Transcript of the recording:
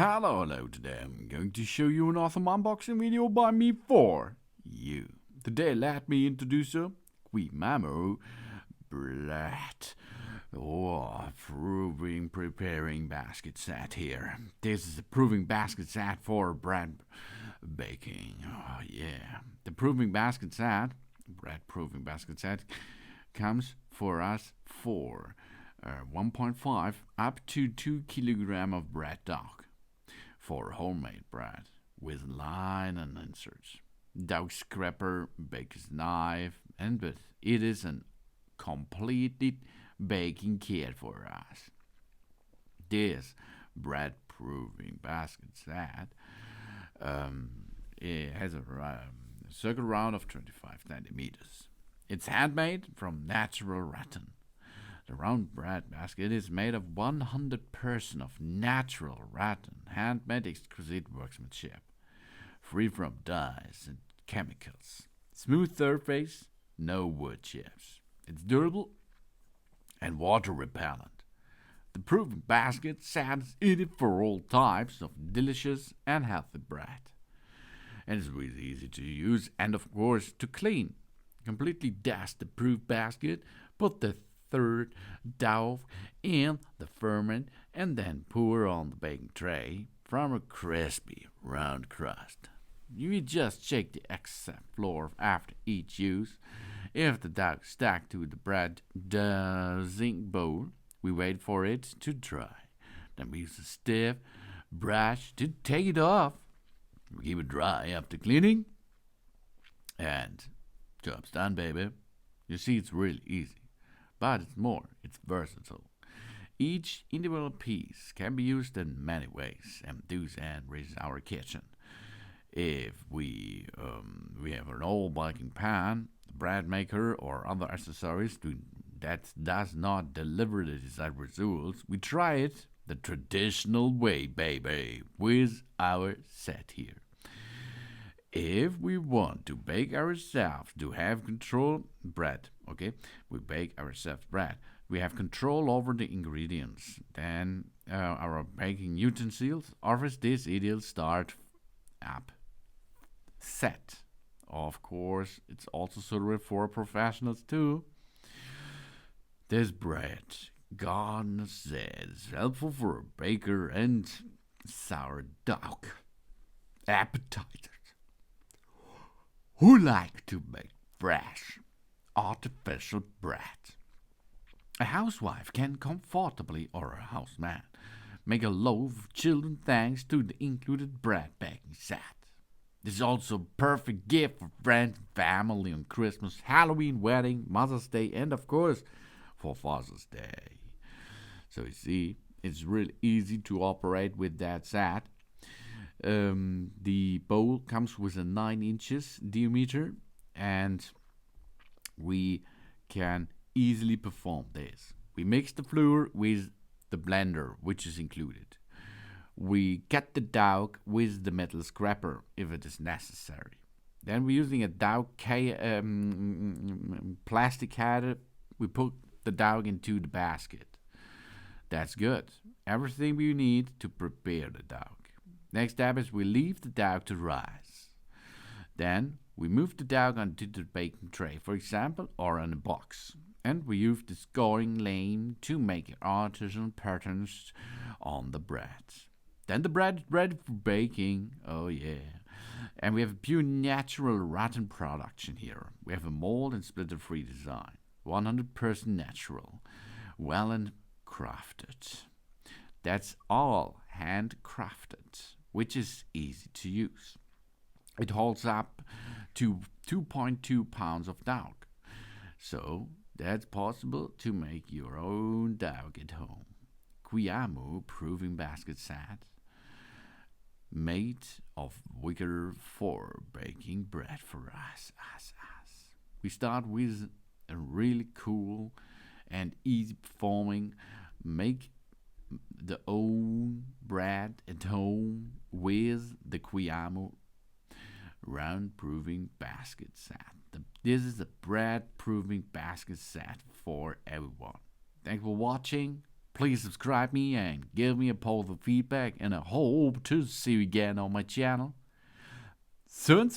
Hello, today I'm going to show you an awesome unboxing video by me for you. Today let me introduce you QIAMO bread. Proving preparing basket set here. This is a proving basket set for bread baking. Oh yeah. The proving basket set, bread proving basket set, comes for us for 1.5 up to 2 kilogram of bread dough for homemade bread with line and inserts, dough scraper, baker's knife, and but it is a completed baking kit for us. This bread proving basket set it has a circle round of 25 centimeters. It's handmade from natural rattan. The round bread basket is made of 100% of natural rattan, handmade exquisite workmanship, free from dyes and chemicals. Smooth surface, no wood chips. It's durable and water-repellent. The proving basket stands in it for all types of delicious and healthy bread. And it's really easy to use and, of course, to clean. Completely dust the proof basket, put the third dough in the ferment, and then pour on the baking tray from a crispy round crust. You just shake the excess flour after each use. If the dough stuck to the bread zinc bowl, we wait for it to dry. Then we use a stiff brush to take it off. We keep it dry after cleaning, and job's done, baby. You see, it's really easy. But it's versatile. Each individual piece can be used in many ways, and do's and with our kitchen. If we have an old baking pan, bread maker, or other accessories that does not deliver the desired results, we try it the traditional way, baby, with our set here. If we want to bake ourselves to have control bread, okay, we bake ourselves bread. We have control over the ingredients. Then our baking utensils offers this ideal start up set. Of course, it's also suitable for professionals too. This bread, God says, is helpful for a baker and sourdough appetizers who like to make fresh, artificial bread. A housewife can comfortably, or a houseman, make a loaf of children thanks to the included bread baking set. This is also a perfect gift for friends and family on Christmas, Halloween, wedding, Mother's Day, and of course, for Father's Day. So you see, it's really easy to operate with that set. The bowl comes with a 9 inches diameter, and we can easily perform this. We mix the flour with the blender, which is included. We cut the dough with the metal scraper if it is necessary. Then we're using a dough plastic header. We put the dough into the basket. That's good. Everything we need to prepare the dough. Next step is we leave the dough to rise. Then we move the dough onto the baking tray, for example, or in a box. And we use the scoring lane to make artisan patterns on the bread. Then the bread is ready for baking. Oh yeah. And we have a pure natural rattan production here. We have a mold and splitter-free design. 100% natural. Well and crafted. That's all handcrafted, which is easy to use. It holds up to 2.2 pounds of dough. So that's possible to make your own dough at home. QIAMO proving basket set, made of wicker for baking bread for us. We start with a really cool and easy performing make the own bread at home with the QIAMO round proving basket set. This is a bread proving basket set for everyone. Thanks for watching. Please subscribe me and give me a positive feedback, and I hope to see you again on my channel soon.